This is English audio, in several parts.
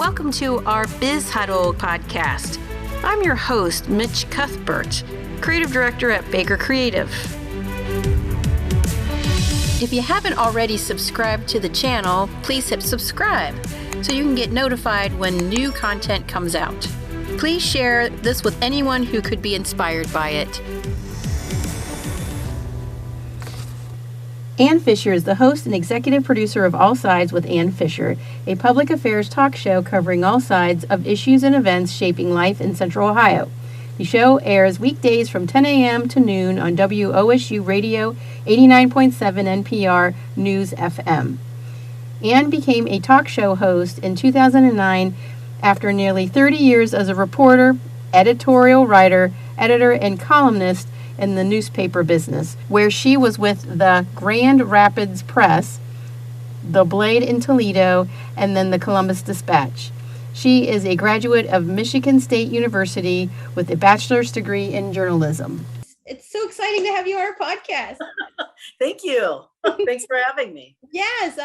Welcome to our Biz Huddle podcast. I'm your host, Mitch Cuthbert, Creative Director at Baker Creative. If you haven't already subscribed to the channel, please hit subscribe so you can get notified when new content comes out. Please share this with anyone who could be inspired by it. Ann Fisher is the host and executive producer of All Sides with Ann Fisher, a public affairs talk show covering all sides of issues and events shaping life in Central Ohio. The show airs weekdays from 10 a.m. to noon on WOSU Radio 89.7 NPR News FM. Ann became a talk show host in 2009 after nearly 30 years as a reporter, editorial writer, editor, and columnist in the newspaper business, where she was with the Grand Rapids Press, the Blade in Toledo, and then the Columbus Dispatch. She is a graduate of Michigan State University with a bachelor's degree in journalism. It's so exciting to have you on our podcast. Thank you. Thanks for having me. Yes,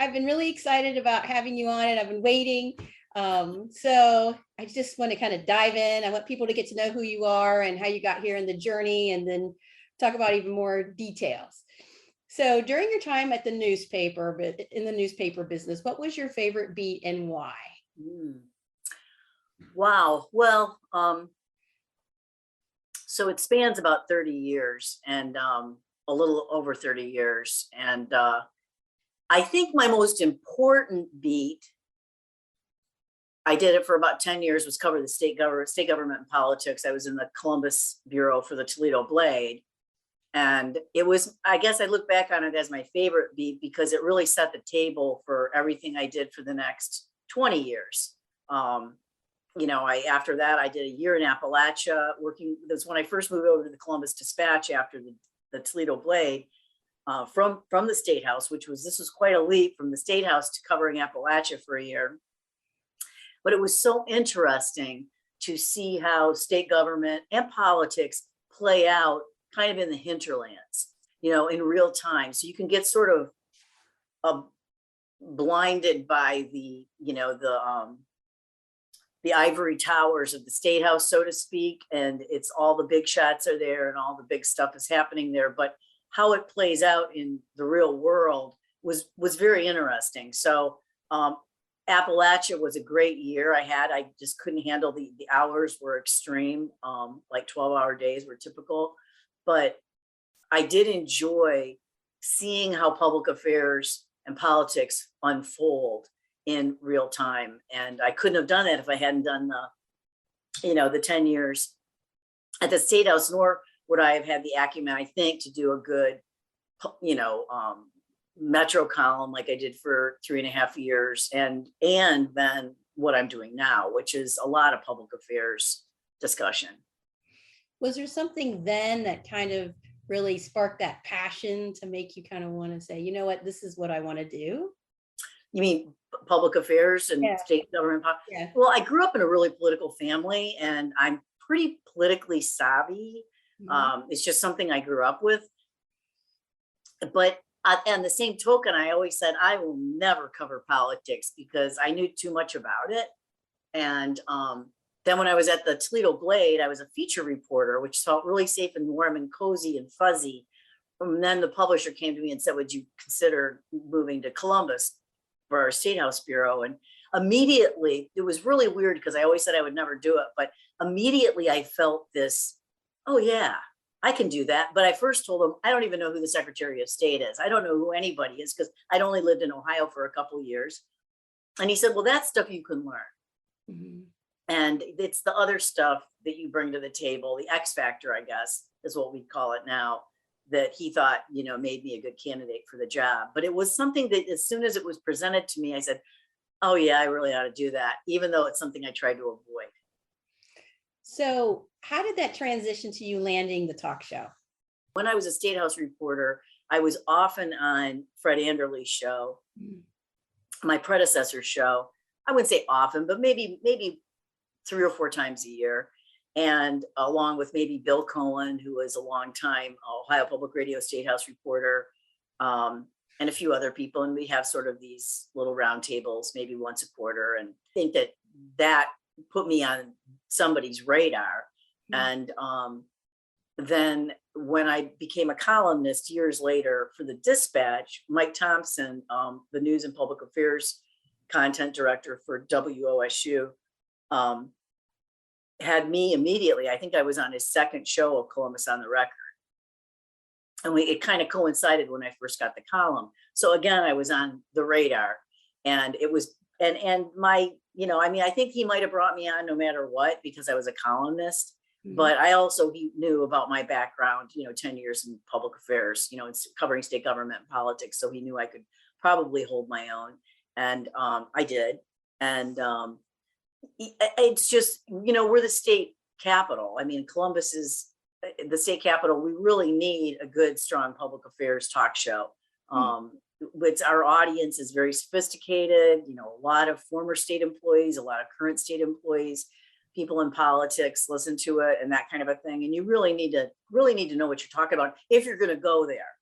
I've been really excited about having you on it. I've been waiting. So I just want to kind of dive in. I want people to get to know who you are and how you got here in the journey, and then talk about even more details. So during your time at the newspaper, but in the newspaper business, what was your favorite beat and why? Wow. Well, so it spans about 30 years and a little over 30 years. And I think my most important beat, I did it for about 10 years, was cover the state government and politics. I was in the Columbus bureau for the Toledo Blade. And it was, I guess I look back on it as my favorite beat because it really set the table for everything I did for the next 20 years. After that, I did a year in Appalachia working. That's when I first moved over to the Columbus Dispatch after the Toledo Blade from the State House, this was quite a leap from the State House to covering Appalachia for a year. But it was so interesting to see how state government and politics play out kind of in the hinterlands, in real time. So you can get sort of blinded by the ivory towers of the State House, so to speak. And it's all the big shots are there and all the big stuff is happening there. But how it plays out in the real world was very interesting. So Appalachia was a great year I just couldn't handle the hours were extreme, like 12-hour days were typical. But I did enjoy seeing how public affairs and politics unfold in real time. And I couldn't have done that if I hadn't done the 10 years at the State House, nor would I have had the acumen, I think, to do a good, Metro column like I did for 3.5 years, and then what I'm doing now, which is a lot of public affairs discussion. Was there something then that kind of really sparked that passion to make you kind of want to say, you know what, this is what I want to do? You mean public affairs and state government? Yeah. Well, I grew up in a really political family and I'm pretty politically savvy. Mm-hmm. It's just something I grew up with. But on the same token, I always said I will never cover politics because I knew too much about it. And then when I was at the Toledo Blade, I was a feature reporter, which felt really safe and warm and cozy and fuzzy. And then the publisher came to me and said, would you consider moving to Columbus for our State House bureau? And immediately, it was really weird because I always said I would never do it. But immediately I felt this, oh yeah, I can do that. But I first told him, I don't even know who the Secretary of State is. I don't know who anybody is because I'd only lived in Ohio for a couple of years. And he said, well, that's stuff you can learn. Mm-hmm. And it's the other stuff that you bring to the table, the X factor, I guess, is what we call it now, that he thought, made me a good candidate for the job. But it was something that as soon as it was presented to me, I said, oh yeah, I really ought to do that, even though it's something I tried to avoid. So how did that transition to you landing the talk show? When I was a State House reporter, I was often on Fred Anderle's show, my predecessor's show. I wouldn't say often, but maybe 3 or 4 times a year. And along with maybe Bill Cohen, who was a long time Ohio Public Radio State House reporter, and a few other people. And we have sort of these little round tables, maybe once a quarter. And I think that put me on somebody's radar. And then when I became a columnist years later for the Dispatch, Mike Thompson, the news and public affairs content director for WOSU, had me immediately. I think I was on his second show of Columbus on the Record. And it kind of coincided when I first got the column. So again, I was on the radar, and it was, and my, I mean, I think he might've brought me on no matter what, because I was a columnist, but I also, he knew about my background, 10 years in public affairs, it's covering state government and politics. So he knew I could probably hold my own. And I did. And it's just, we're the state capital. I mean, Columbus is the state capital. We really need a good, strong public affairs talk show. Which our audience is very sophisticated, a lot of former state employees, a lot of current state employees, people in politics listen to it and that kind of a thing. And you really need to know what you're talking about if you're going to go there.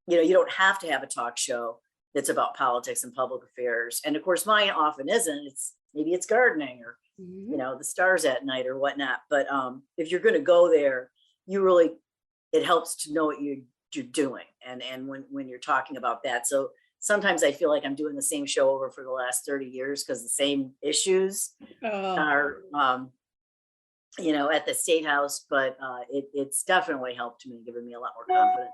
You don't have to have a talk show that's about politics and public affairs. And of course, mine often isn't. Maybe it's gardening or, the stars at night or whatnot. But if you're going to go there, it helps to know what you're doing. And when you're talking about that. So sometimes I feel like I'm doing the same show over for the last 30 years because the same issues are, at the State House, but it's definitely helped me, given me a lot more confidence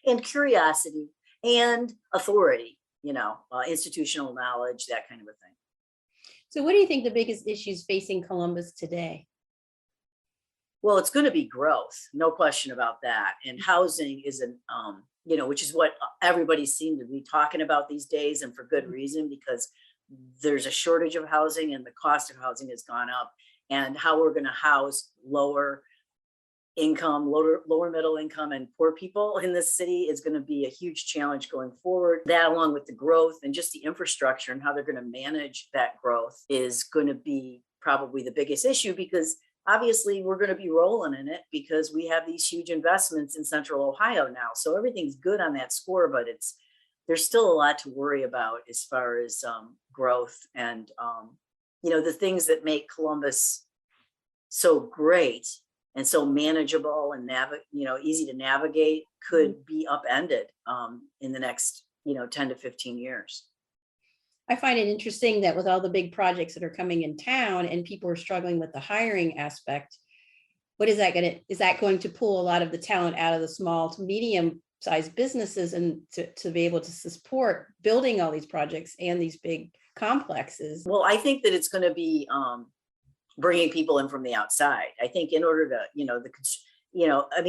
and curiosity and authority, institutional knowledge, that kind of a thing. So what do you think the biggest issues facing Columbus today? Well, it's going to be growth, no question about that. And housing is which is what everybody seemed to be talking about these days, and for good reason, because there's a shortage of housing and the cost of housing has gone up. And how we're going to house lower income, lower middle income and poor people in this city is going to be a huge challenge going forward. That, along with the growth and just the infrastructure and how they're going to manage that growth, is going to be probably the biggest issue, because obviously we're going to be rolling in it because we have these huge investments in Central Ohio now. So everything's good on that score, but there's still a lot to worry about as far as growth and the things that make Columbus so great and so manageable and easy to navigate could be upended in the next 10 to 15 years. I find it interesting that with all the big projects that are coming in town and people are struggling with the hiring aspect, is that going to pull a lot of the talent out of the small to medium sized businesses and to be able to support building all these projects and these big complexes? Well, I think that it's going to be bringing people in from the outside. I think in order to,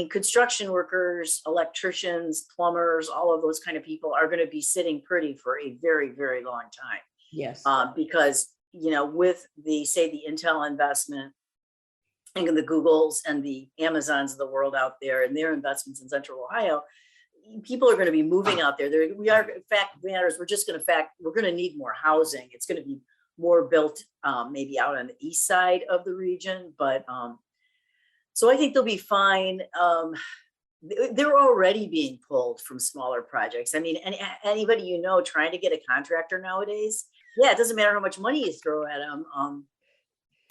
construction workers, electricians, plumbers, all of those kind of people are going to be sitting pretty for a very, very long time. Yes. Because, with the Intel investment and the Googles and the Amazons of the world out there and their investments in Central Ohio, people are going to be moving out there. We're going to need more housing. It's going to be more built maybe out on the east side of the region, but so I think they'll be fine. They're already being pulled from smaller projects. I mean, anybody trying to get a contractor nowadays, it doesn't matter how much money you throw at them.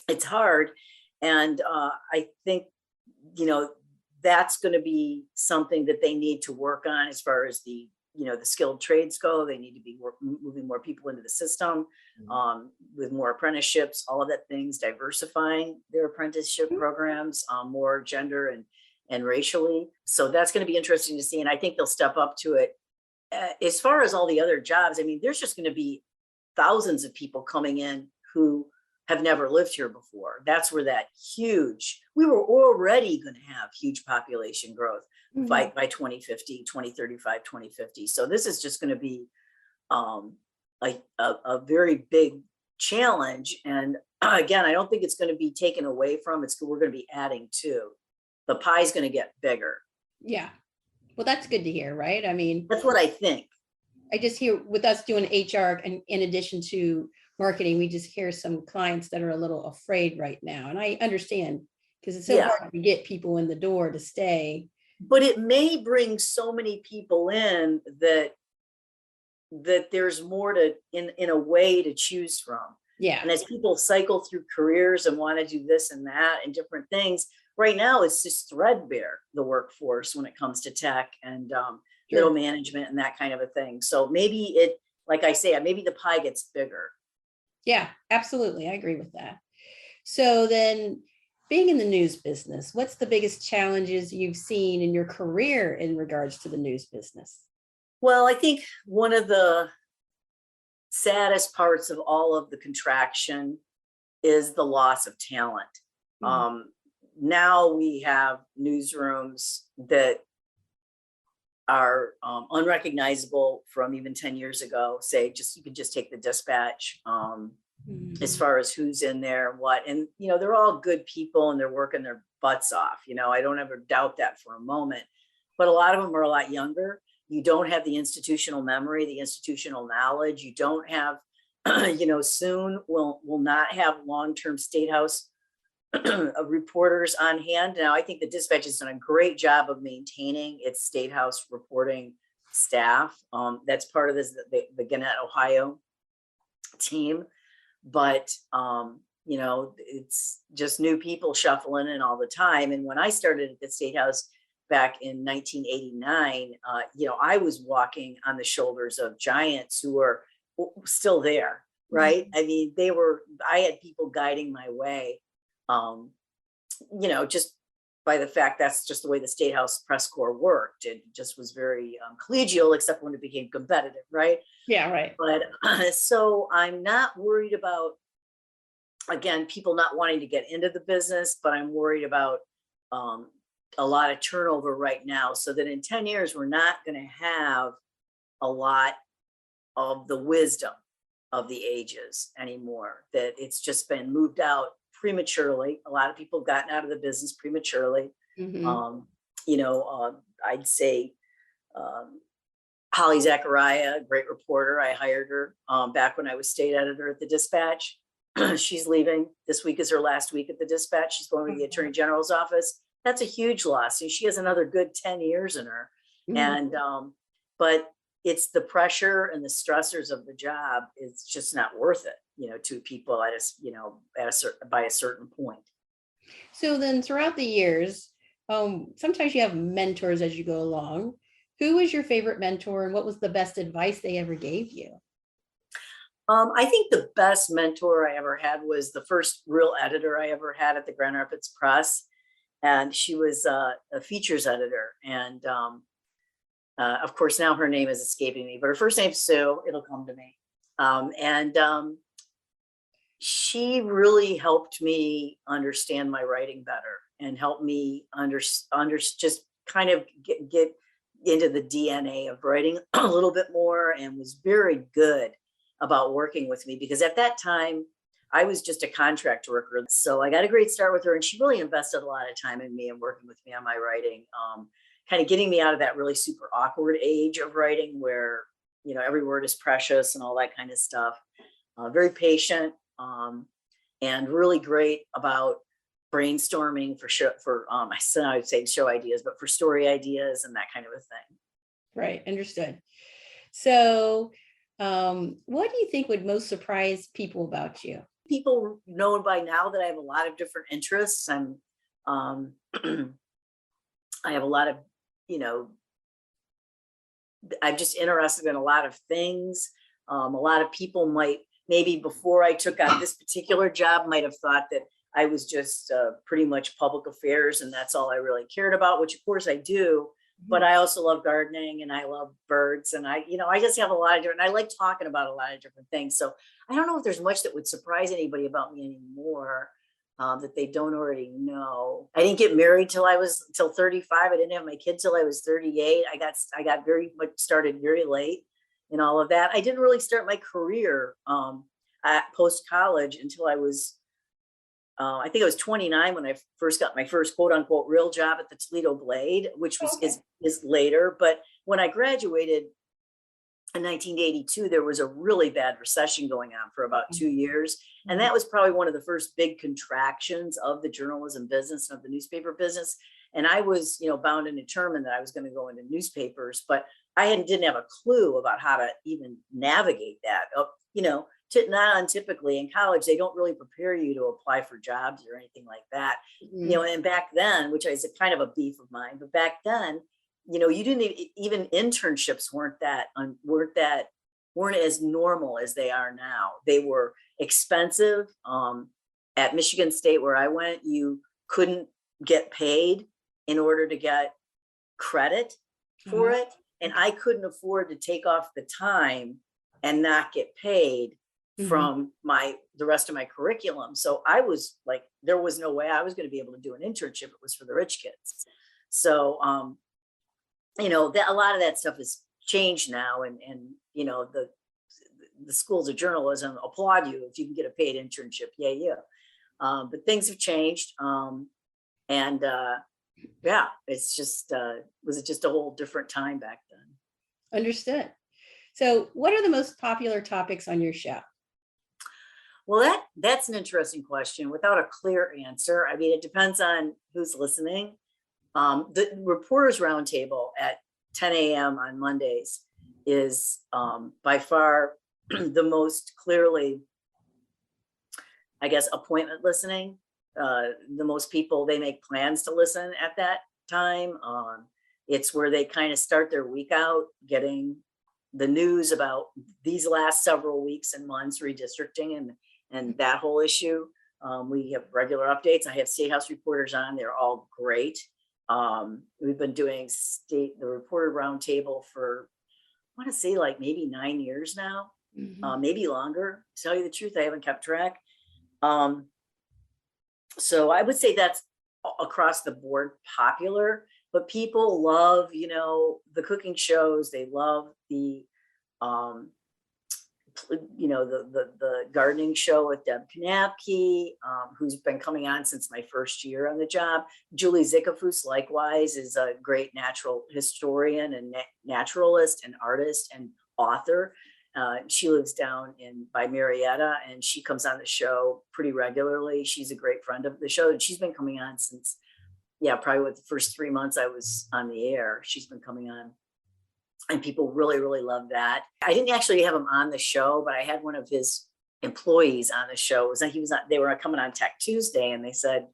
It's hard, and I think that's going to be something that they need to work on as far as the skilled trades go. They need to be moving more people into the system with more apprenticeships, all of that things, diversifying their apprenticeship programs, more gender and racially. So that's going to be interesting to see. And I think they'll step up to it. As far as all the other jobs, I mean, there's just going to be thousands of people coming in who have never lived here before. That's where we were already going to have huge population growth by 2050, 2035, 2050. So this is just going to be a very big challenge. And again, I don't think it's going to be taken away from. We're going to be adding to. The pie's going to get bigger. Yeah. Well, that's good to hear, right? I mean, that's what I think. I just hear with us doing HR, and in addition to marketing, we just hear some clients that are a little afraid right now. And I understand, because it's so hard to get people in the door to stay. But it may bring so many people in that that there's more to in a way to choose from. Yeah. And as people cycle through careers and want to do this and that and different things, right now it's just threadbare, the workforce, when it comes to tech and middle management and that kind of a thing. So maybe it, like I say, maybe the pie gets bigger. Yeah, absolutely. I agree with that. So then, being in the news business, what's the biggest challenges you've seen in your career in regards to the news business? Well, I think one of the saddest parts of all of the contraction is the loss of talent. Now we have newsrooms that are unrecognizable from even 10 years ago. Say, you could just take the Dispatch, as far as who's in there and what. And, they're all good people and they're working their butts off. I don't ever doubt that for a moment. But a lot of them are a lot younger. You don't have the institutional memory, the institutional knowledge. You don't have, soon we'll not have long-term State House reporters on hand. Now, I think the Dispatch has done a great job of maintaining its State House reporting staff. That's part of this, the Gannett, Ohio team. But, it's just new people shuffling in all the time. And when I started at the State House back in 1989, I was walking on the shoulders of giants who were still there, right? I mean, I had people guiding my way, just by the fact that's just the way the State House press corps worked. It just was very collegial, except when it became competitive, right? Yeah, right. But so I'm not worried about, again, people not wanting to get into the business, but I'm worried about a lot of turnover right now, so that in 10 years, we're not going to have a lot of the wisdom of the ages anymore, that it's just been moved out prematurely. A lot of people have gotten out of the business prematurely. I'd say Holly Zachariah, great reporter. I hired her back when I was state editor at the Dispatch. She's leaving. This week is her last week at the Dispatch. She's going to the Attorney General's office. That's a huge loss. And she has another good 10 years in her. And, but it's the pressure and the stressors of the job. It's just not worth it, to people by a certain point. So then throughout the years, sometimes you have mentors as you go along. Who was your favorite mentor and what was the best advice they ever gave you? I think the best mentor I ever had was the first real editor I ever had at the Grand Rapids Press. And she was a features editor. And of course, now her name is escaping me, but her first name's Sue. It'll come to me. She really helped me understand my writing better and helped me just kind of get into the DNA of writing a little bit more, and was very good about working with me, because at that time I was just a contract worker. So I got a great start with her, and she really invested a lot of time in me and working with me on my writing, kind of getting me out of that really super awkward age of writing where, every word is precious and all that kind of stuff. Very patient, and really great about brainstorming I would say show ideas, but for story ideas and that kind of a thing. Right. Understood. So what do you think would most surprise people about you? People know by now that I have a lot of different interests, and I have a lot of, I'm just interested in a lot of things. A lot of people maybe before I took on this particular job might have thought that I was just pretty much public affairs and that's all I really cared about, which of course I do. But I also love gardening and I love birds, and I just have a lot of different, I like talking about a lot of different things. So I don't know if there's much that would surprise anybody about me anymore that they don't already know. I didn't get married till 35. I didn't have my kid till I was 38. I got very much started very late in all of that. I didn't really start my career at post college until I was I think I was 29 when I first got my first quote unquote real job at the Toledo Blade, which was is later. But when I graduated in 1982, there was a really bad recession going on for about 2 years. And that was probably one of the first big contractions of the journalism business, of the newspaper business. And I was, bound and determined that I was going to go into newspapers. But didn't have a clue about how to even navigate that. Not untypically in college, they don't really prepare you to apply for jobs or anything like that. And back then, which is a kind of a beef of mine, but back then, you didn't even internships weren't as normal as they are now. They were expensive. At Michigan State, where I went, you couldn't get paid in order to get credit for it. And I couldn't afford to take off the time and not get paid from the rest of my curriculum. So I was like, there was no way I was going to be able to do an internship. It was for the rich kids. So, that a lot of that stuff has changed now. And the schools of journalism applaud you if you can get a paid internship. Yeah. But things have changed. It's just, was it just a whole different time back then? Understood. So what are the most popular topics on your show? Well, that's an interesting question without a clear answer. I mean, it depends on who's listening. The Reporters Roundtable at 10 a.m. on Mondays is by far the most clearly, I guess, appointment listening. The most people, they make plans to listen at that time. It's where they kind of start their week out getting the news about these last several weeks and months redistricting and that whole issue. We have regular updates. I have State House reporters on. They're all great. We've been doing the Reporter Roundtable for, I want to say like maybe 9 years now, maybe longer. To tell you the truth, I haven't kept track. So I would say that's across the board popular, but people love, the cooking shows. They love the, the gardening show with Deb Kanapke, who's been coming on since my first year on the job. Julie Zickafoos, likewise, is a great natural historian and naturalist and artist and author. She lives down by Marietta, and she comes on the show pretty regularly. She's a great friend of the show, and she's been coming on since, probably with the first 3 months I was on the air. She's been coming on, and people really, really love that. I didn't actually have him on the show, but I had one of his employees on the show. It was like they were coming on Tech Tuesday, and they said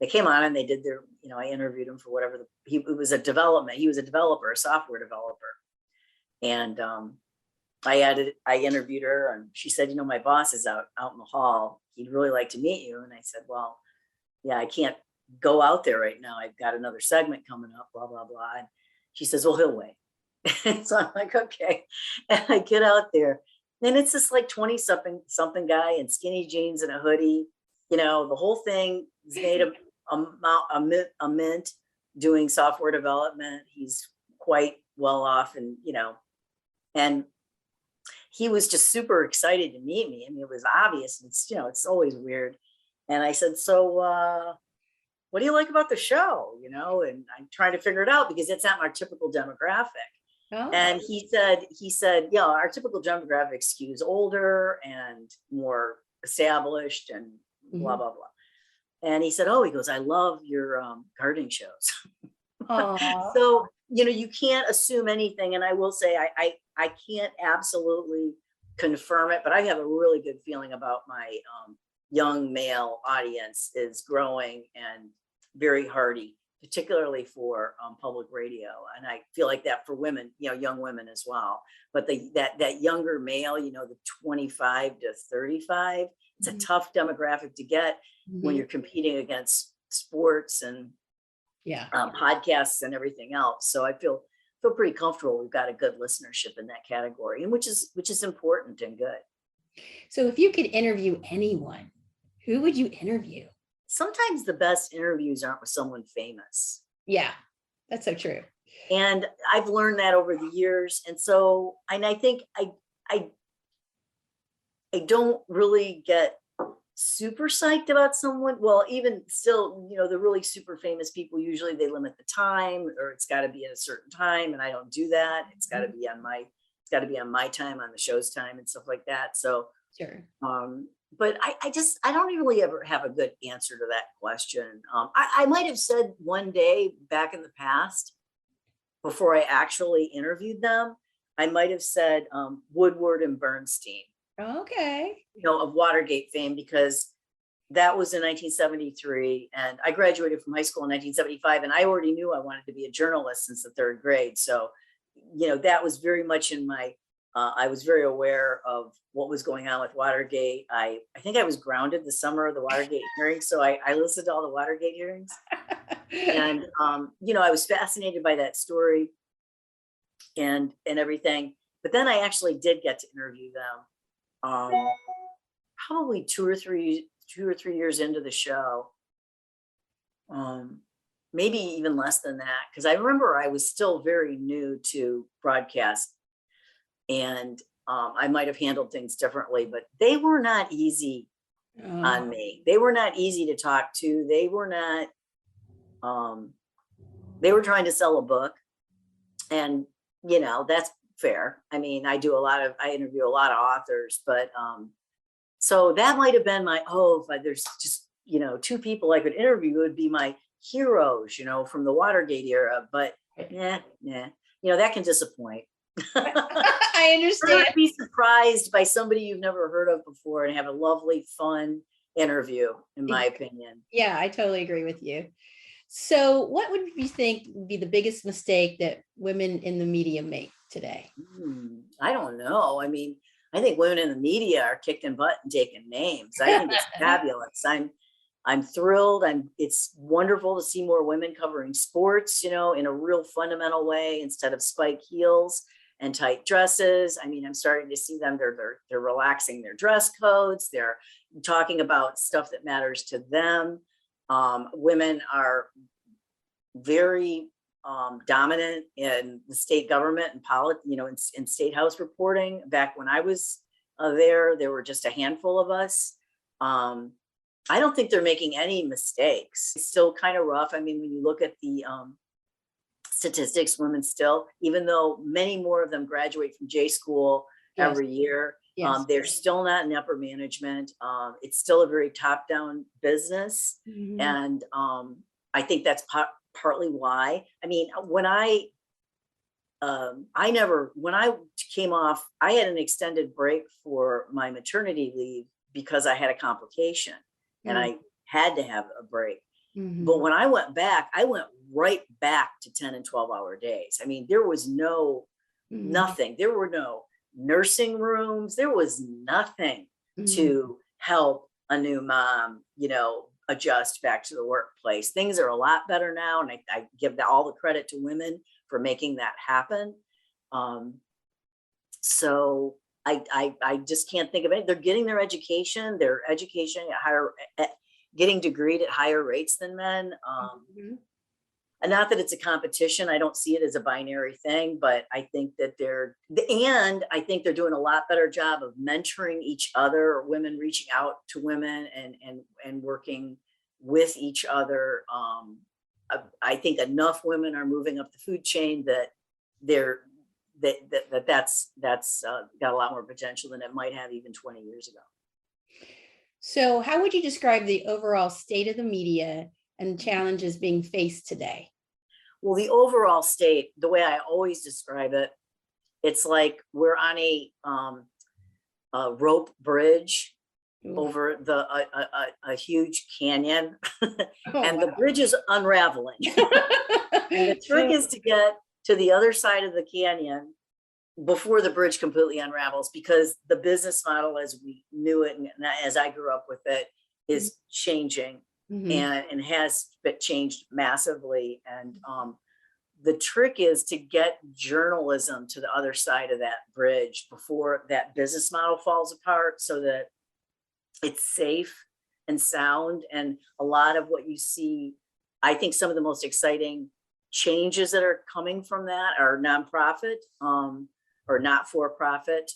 they came on and they did their, I interviewed him for whatever it was a development. He was a developer, a software developer, and I interviewed her, and she said, my boss is out in the hall. He'd really like to meet you. And I said, well, yeah, I can't go out there right now. I've got another segment coming up, blah, blah, blah. And she says, well, he'll wait. So I'm like, okay. And I get out there, and it's this like 20 something guy in skinny jeans and a hoodie. The whole thing is made of a mint doing software development. He's quite well off, and and he was just super excited to meet me. I mean, it was obvious. It's always weird. And I said, so what do you like about the show? And I'm trying to figure it out because it's not our typical demographic. Oh. And he said, yeah, our typical demographic skews older and more established and blah, blah, blah. And he said, he goes, I love your gardening shows. So, you can't assume anything. And I will say, I can't absolutely confirm it, but I have a really good feeling about my young male audience is growing and very hardy, particularly for public radio. And I feel like that for women, young women as well. But that younger male, the 25 to 35, it's a tough demographic to get when you're competing against sports and podcasts and everything else. So I feel pretty comfortable. We've got a good listenership in that category, and which is important and good. So if you could interview anyone, who would you interview? Sometimes the best interviews aren't with someone famous. Yeah, that's so true. And I've learned that over the years. And so, and I think I don't really get super psyched about someone. Well, even still, the really super famous people, usually they limit the time, or it's got to be at a certain time. And I don't do that. It's got to be on my time, on the show's time and stuff like that. So, sure. But I don't really ever have a good answer to that question. I might have said one day back in the past, before I actually interviewed them, I might have said Woodward and Bernstein, Okay. of Watergate fame, because that was in 1973, and I graduated from high school in 1975, and I already knew I wanted to be a journalist since the third grade. So, that was very much in my, I was very aware of what was going on with Watergate. I think I was grounded the summer of the Watergate hearings, so I listened to all the Watergate hearings. And, I was fascinated by that story and everything. But then I actually did get to interview them probably 2 or 3 years into the show. Maybe even less than that, because I remember I was still very new to broadcast, and I might have handled things differently, but they were not easy on me. They were not easy to talk to. They were not, they were trying to sell a book, and that's fair. I mean, I interview a lot of authors, but so that might have been my, if there's just, two people I could interview, would be my heroes, from the Watergate era, but that can disappoint. I understand. Be surprised by somebody you've never heard of before and have a lovely, fun interview, in my opinion. Yeah, I totally agree with you. So what would you think would be the biggest mistake that women in the media make today? I don't know. I mean, I think women in the media are kicking butt and taking names. I think it's fabulous. I'm thrilled. It's wonderful to see more women covering sports, in a real fundamental way, instead of spike heels and tight dresses. I mean, I'm starting to see them. They're relaxing their dress codes. They're talking about stuff that matters to them. Women are very dominant in the state government and in state house reporting. Back when I was there were just a handful of us. I don't think they're making any mistakes. It's still kind of rough. I mean, when you look at the statistics, women still, even though many more of them graduate from J school every year, they're still not in upper management. It's still a very top-down business. Mm-hmm. And I think that's partly why. I mean, when I came off, I had an extended break for my maternity leave because I had a complication. And I had to have a break. Mm-hmm. But when I went right back to 10 and 12-hour days. I mean, there was nothing. There were no nursing rooms. There was nothing to help a new mom, adjust back to the workplace. Things are a lot better now. And I give all the credit to women for making that happen. So I just can't think of it. They're getting their education at getting degreed at higher rates than men. And not that it's a competition. I don't see it as a binary thing, but I think that they're doing a lot better job of mentoring each other, or women reaching out to women and working with each other. I think enough women are moving up the food chain that that's got a lot more potential than it might have even 20 years ago. So how would you describe the overall state of the media and challenges being faced today? Well, the overall state, the way I always describe it, it's like we're on a rope bridge over a huge canyon, and the bridge is unraveling. And the trick is to get to the other side of the canyon before the bridge completely unravels, because the business model as we knew it and as I grew up with it is changing. Mm-hmm. and has changed massively. And the trick is to get journalism to the other side of that bridge before that business model falls apart, so that it's safe and sound. And a lot of what you see, I think some of the most exciting changes that are coming from that are nonprofit or not for profit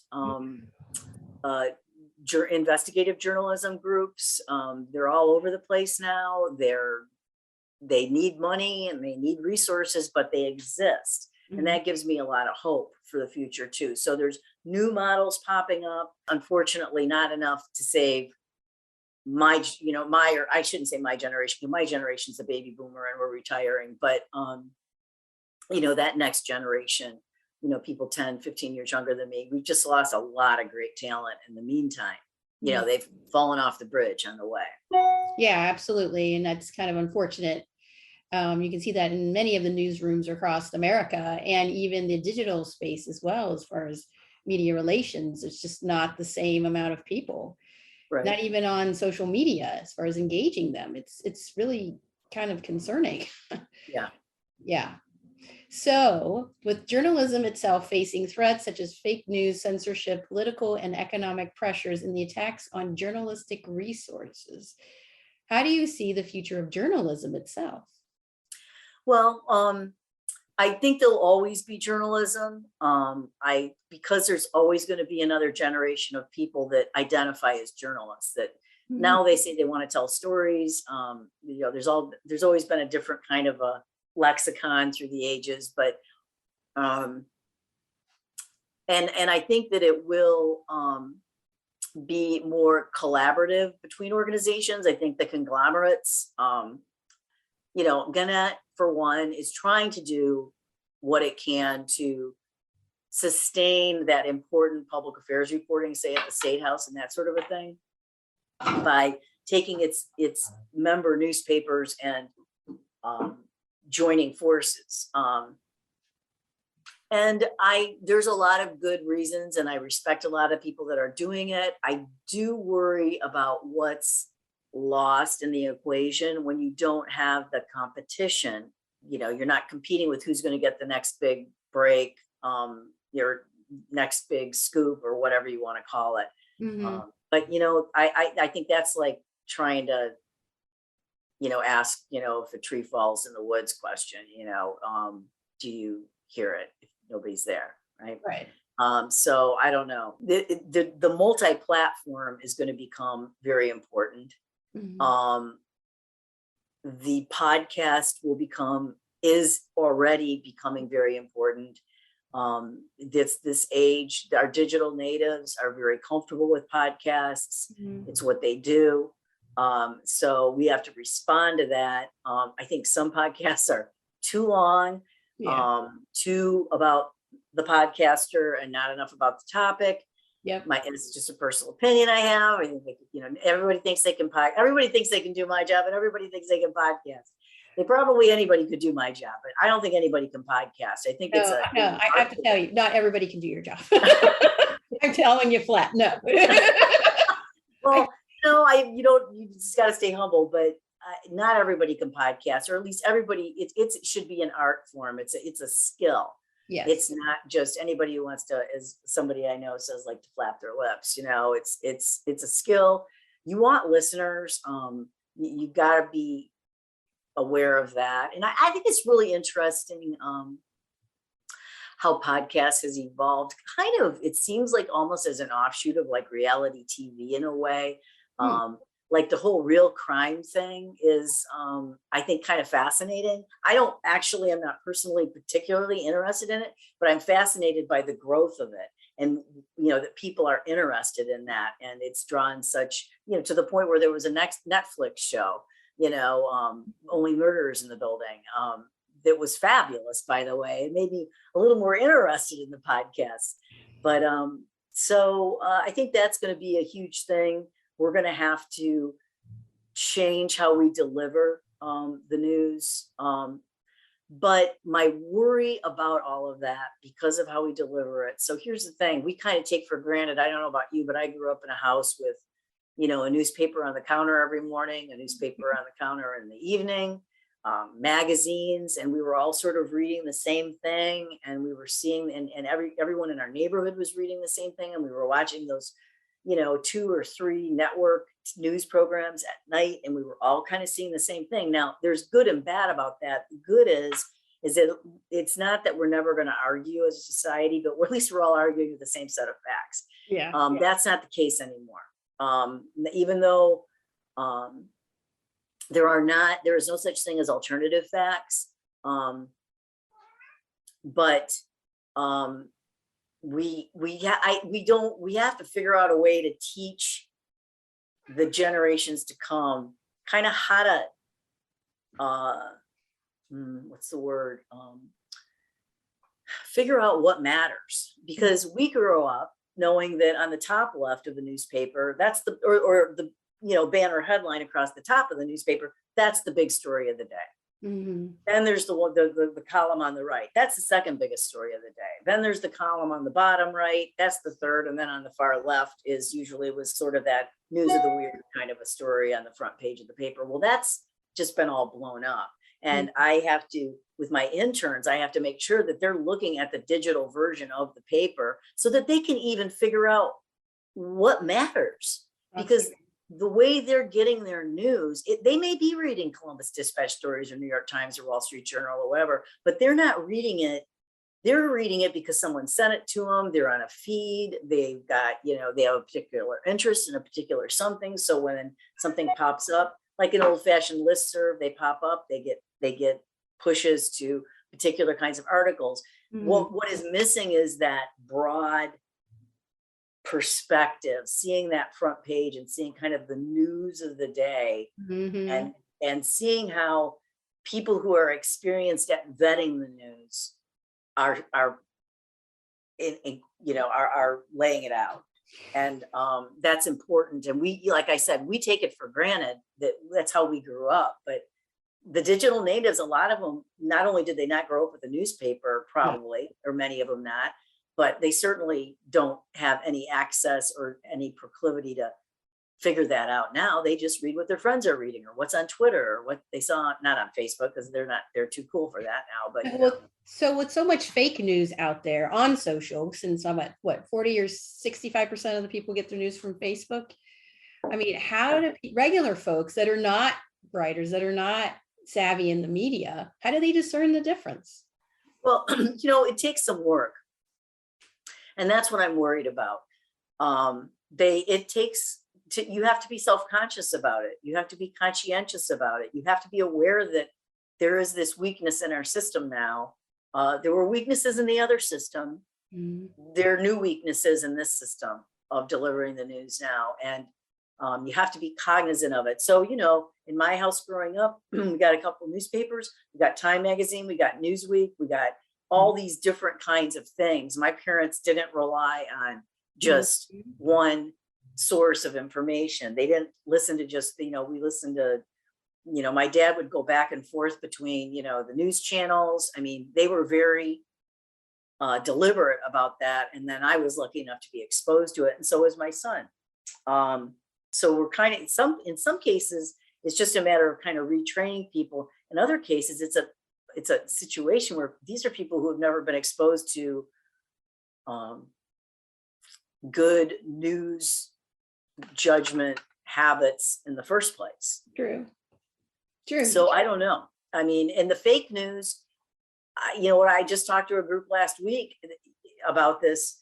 investigative journalism groups. They're all over the place now. They need money and they need resources, but they exist. Mm-hmm. And that gives me a lot of hope for the future too. So there's new models popping up. Unfortunately, not enough to save I shouldn't say my generation, because my generation's a baby boomer and we're retiring, but that next generation, people 10, 15 years younger than me, we've just lost a lot of great talent in the meantime. They've fallen off the bridge on the way. Yeah, absolutely. And that's kind of unfortunate. You can see that in many of the newsrooms across America, and even the digital space as well, as far as media relations. It's just not the same amount of people, Right. Not even on social media as far as engaging them. It's really kind of concerning. Yeah. Yeah. So with journalism itself facing threats such as fake news, censorship, political and economic pressures, and the attacks on journalistic resources, how do you see the future of journalism itself? Well, I think there'll always be journalism. Because there's always going to be another generation of people that identify as journalists that now they say they want to tell stories. There's always been a different kind of a lexicon through the ages, but and I think that it will be more collaborative between organizations. I think the conglomerates, Gannett, for one, is trying to do what it can to sustain that important public affairs reporting, say at the State House and that sort of a thing, by taking its member newspapers and joining forces. And there's a lot of good reasons, and I respect a lot of people that are doing it. I do worry about what's lost in the equation when you don't have the competition. You're not competing with who's going to get the next big break, your next big scoop, or whatever you want to call it. But I think that's like trying to ask if a tree falls in the woods question. Do you hear it if nobody's there, right? So I don't know. The multi-platform is going to become very important. The podcast is already becoming very important. This age, our digital natives are very comfortable with podcasts. It's what they do. So we have to respond to that. I think some podcasts are too long, too about the podcaster and not enough about the topic. It's just a personal opinion I have. I think everybody thinks they can everybody thinks they can do my job, and everybody thinks they can podcast. Anybody could do my job, but I don't think anybody can podcast. I think I have to tell you, not everybody can do your job. I'm telling you flat, no. Well, you just got to stay humble, but not everybody can podcast, or at least everybody, it should be an art form. It's a skill. Yes. It's not just anybody who wants to, as somebody I know says, like to flap their lips. It's a skill. You want listeners. You got to be aware of that. And I think it's really interesting how podcast has evolved. Kind of, it seems like almost as an offshoot of like reality TV in a way. Like the whole real crime thing is, I think, kind of fascinating. I'm not personally particularly interested in it, but I'm fascinated by the growth of it. And, that people are interested in that. And it's drawn such, to the point where there was a next Netflix show, Only Murderers in the Building. That was fabulous, by the way. It made me a little more interested in the podcast. But so I think that's going to be a huge thing. We're going to have to change how we deliver the news. But my worry about all of that, because of how we deliver it. So here's the thing, we kind of take for granted. I don't know about you, but I grew up in a house with, a newspaper on the counter every morning, a newspaper on the counter in the evening, magazines, and we were all sort of reading the same thing. And we were seeing, and everyone in our neighborhood was reading the same thing. And we were watching those 2 or 3 network news programs at night, and we were all kind of seeing the same thing. Now, there's good and bad about that. The good is that it's not that we're never going to argue as a society, but at least we're all arguing with the same set of facts. That's not the case anymore. Even though there is no such thing as alternative facts, but we have to figure out a way to teach the generations to come kind of how to what's the word, figure out what matters, because we grow up knowing that on the top left of the newspaper, that's the, or the, banner headline across the top of the newspaper, that's the big story of the day. Mhm. Then there's the column on the right. That's the second biggest story of the day. Then there's the column on the bottom right. That's the third. And then on the far left was sort of that news of the weird kind of a story on the front page of the paper. Well, that's just been all blown up. And I have to, with my interns, I have to make sure that they're looking at the digital version of the paper so that they can even figure out what matters. Because the way they're getting their news, they may be reading Columbus Dispatch stories or New York Times or Wall Street Journal or whatever, but they're not reading it. They're reading it because someone sent it to them. They're on a feed. They've got, they have a particular interest in a particular something. So when something pops up, like an old-fashioned listserv, they pop up, they get pushes to particular kinds of articles. What is missing is that broad perspective, seeing that front page and seeing kind of the news of the day, and seeing how people who are experienced at vetting the news are laying it out. And that's important. And we, like I said, we take it for granted that that's how we grew up. But the digital natives, a lot of them, not only did they not grow up with a newspaper, probably, or many of them not, but they certainly don't have any access or any proclivity to figure that out now. They just read what their friends are reading or what's on Twitter or what they saw, not on Facebook, because they're too cool for that now. But so with so much fake news out there on social, since I'm at 40 or 65% of the people get their news from Facebook. I mean, how do regular folks that are not writers, that are not savvy in the media, how do they discern the difference? Well, it takes some work. And that's what I'm worried about. You have to be self-conscious about it. You have to be conscientious about it. You have to be aware that there is this weakness in our system now. There were weaknesses in the other system. There are new weaknesses in this system of delivering the news now. And you have to be cognizant of it. So, in my house growing up, we got a couple of newspapers. We got Time Magazine, we got Newsweek, we got all these different kinds of things. My parents didn't rely on just one source of information. They didn't listen to just, we listened to, my dad would go back and forth between, the news channels. I mean, they were very deliberate about that. And then I was lucky enough to be exposed to it. And so was my son. So we're kind of, in some cases, it's just a matter of kind of retraining people. In other cases, it's a situation where these are people who have never been exposed to good news judgment habits in the first place. True. So I don't know. I mean, in the fake news, what I just talked to a group last week about this.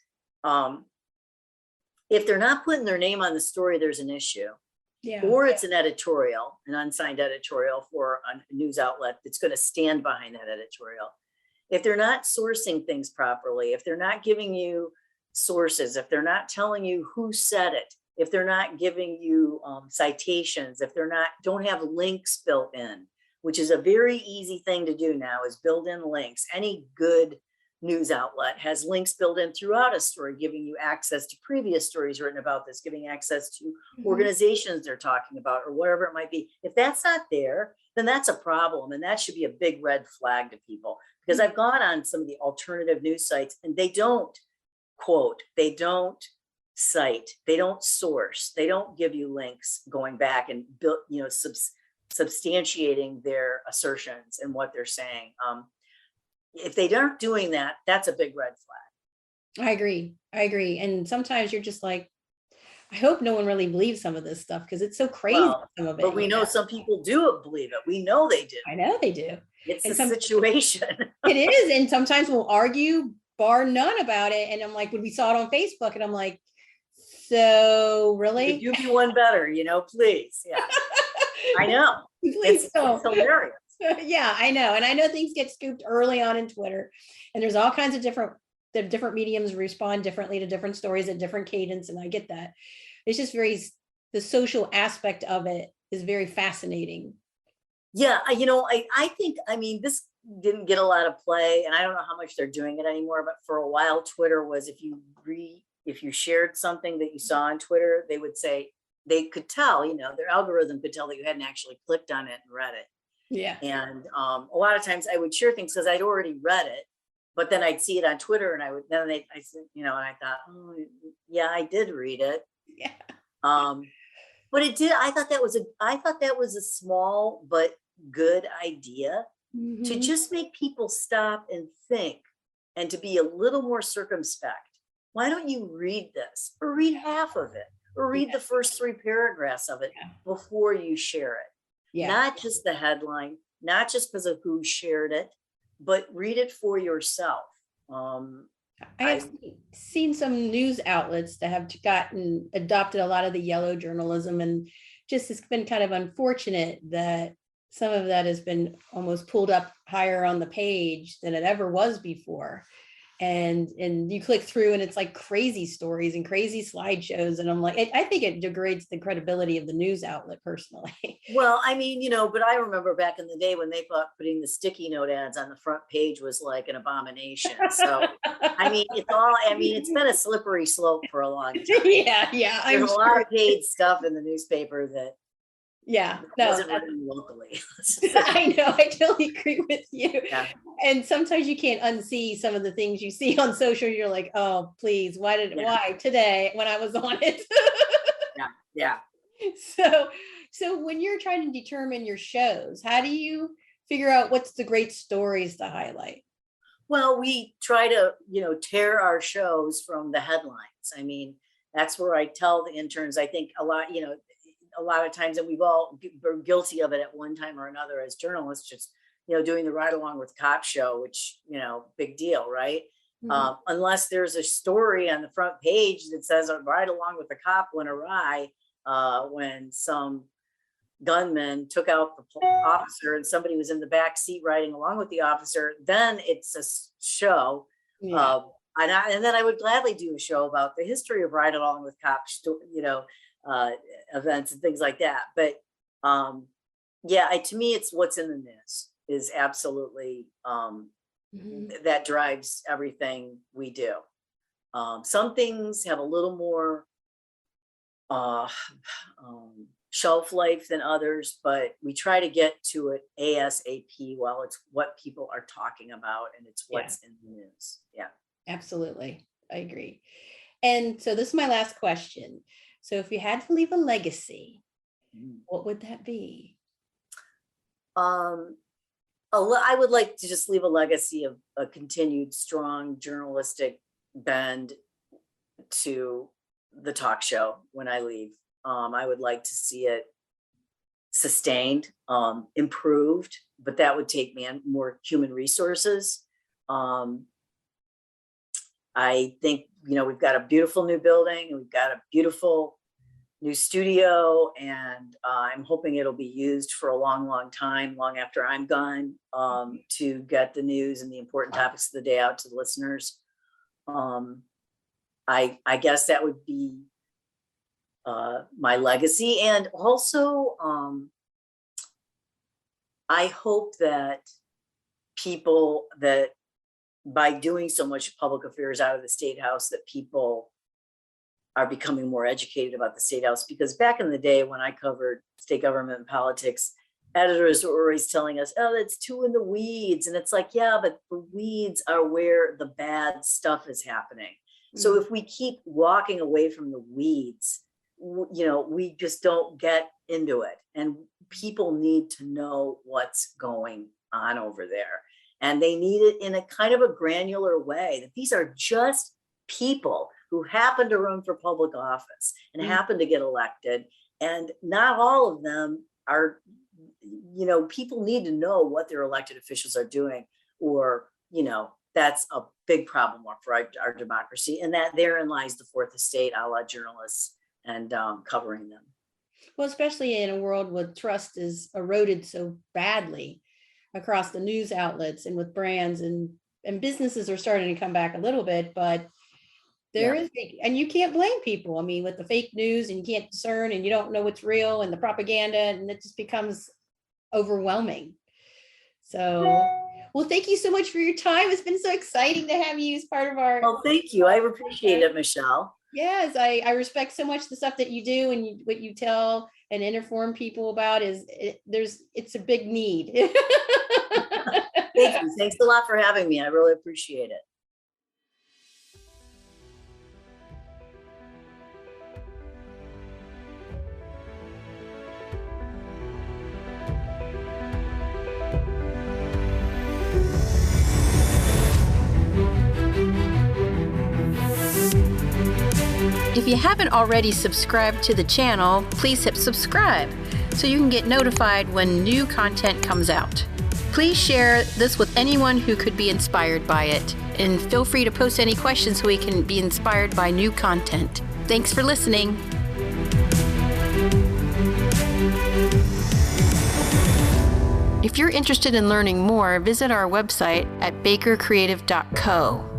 If they're not putting their name on the story, there's an issue. Yeah. Or it's an editorial, an unsigned editorial for a news outlet that's going to stand behind that editorial. If they're not sourcing things properly, if they're not giving you sources, if they're not telling you who said it, if they're not giving you citations, if they're don't have links built in, which is a very easy thing to do now, is build in links. Any good news outlet has links built in throughout a story, giving you access to previous stories written about this, giving access to organizations they're talking about, or whatever it might be. If that's not there, then that's a problem. And that should be a big red flag to people, because I've gone on some of the alternative news sites and they don't quote, they don't cite, they don't source, they don't give you links going back and build, substantiating their assertions and what they're saying. If they aren't doing that, that's a big red flag. I agree. And sometimes you're just like, I hope no one really believes some of this stuff, because it's so crazy. Some of it, but we know some people do believe it. We know they do. I know they do. It's a situation. It is. And sometimes we'll argue bar none about it. And I'm like, when we saw it on Facebook, and I'm like, so really? Could you be one better, please. Yeah. I know. Please it's hilarious. Yeah, I know. And I know things get scooped early on in Twitter, and there's all kinds of different mediums respond differently to different stories at different cadence. And I get that. It's just the social aspect of it is very fascinating. Yeah. I think, didn't get a lot of play, and I don't know how much they're doing it anymore, but for a while Twitter was, if you shared something that you saw on Twitter, they would say, they could tell, their algorithm could tell that you hadn't actually clicked on it and read it. Yeah. And a lot of times I would share things because I'd already read it, but then I'd see it on Twitter and I said, and I thought, oh yeah, I did read it. Yeah. But it did, I thought that was a small but good idea to just make people stop and think and to be a little more circumspect. Why don't you read this, or read half of it, or read the first 3 paragraphs of it before you share it? Not just the headline, not just because of who shared it, but read it for yourself. I have seen some news outlets that have adopted a lot of the yellow journalism, and just it's been kind of unfortunate that some of that has been almost pulled up higher on the page than it ever was before. And you click through and it's like crazy stories and crazy slideshows. And I'm like, I think it degrades the credibility of the news outlet personally. Well, I mean, but I remember back in the day when they thought putting the sticky note ads on the front page was like an abomination. So, I mean, it's been a slippery slope for a long time. Yeah. There's a lot of paid stuff in the newspaper that wasn't written locally. I know, I totally agree with you. Yeah. And sometimes you can't unsee some of the things you see on social. You're like, oh, please, why today when I was on it? Yeah. So when you're trying to determine your shows, how do you figure out what's the great stories to highlight? Well, we try to, tear our shows from the headlines. I mean, that's where I tell the interns, I think a lot of times, and we've all been guilty of it at one time or another as journalists, just, doing the Ride Along with Cop show, which, big deal, right? Mm-hmm. Unless there's a story on the front page that says a Ride Along with the Cop went awry when some gunman took out the officer and somebody was in the back seat riding along with the officer, then it's a show. Yeah. And then I would gladly do a show about the history of Ride Along with Cop, events and things like that. But to me, it's what's in the news is absolutely that drives everything we do. Some things have a little more shelf life than others, but we try to get to it ASAP while it's what people are talking about and it's what's in the news. Yeah, absolutely. I agree. And so this is my last question. So if you had to leave a legacy, what would that be? I would like to just leave a legacy of a continued strong journalistic bend to the talk show when I leave. I would like to see it sustained, improved, but that would take more human resources. I think, we've got a beautiful new building and we've got a beautiful new studio, and I'm hoping it'll be used for a long, long time, long after I'm gone, to get the news and the important topics of the day out to the listeners. I guess that would be my legacy. And also, I hope that people that by doing so much public affairs out of the State House, that people are becoming more educated about the State House. Because back in the day when I covered state government and politics, editors were always telling us, oh, that's too in the weeds. And it's like, yeah, but the weeds are where the bad stuff is happening. Mm-hmm. So if we keep walking away from the weeds, we just don't get into it. And people need to know what's going on over there. And they need it in a kind of a granular way, that these are just people who happen to run for public office and happen to get elected. And not all of them are, people need to know what their elected officials are doing, or, that's a big problem for our democracy. And that therein lies the fourth estate, a la journalists, and covering them. Well, especially in a world where trust is eroded so badly across the news outlets and with brands, and businesses are starting to come back a little bit, but there is, and you can't blame people. I mean, with the fake news, and you can't discern, and you don't know what's real, and the propaganda, and it just becomes overwhelming. So, Well, thank you so much for your time. It's been so exciting to have you as part of our. Oh, thank you. I appreciate it, Michelle. Yes, I respect so much the stuff that you do and what you tell and inform people about it's a big need. Thank you. Thanks a lot for having me. I really appreciate it. If you haven't already subscribed to the channel, please hit subscribe so you can get notified when new content comes out. Please share this with anyone who could be inspired by it, and feel free to post any questions so we can be inspired by new content. Thanks for listening. If you're interested in learning more, visit our website at bakercreative.co.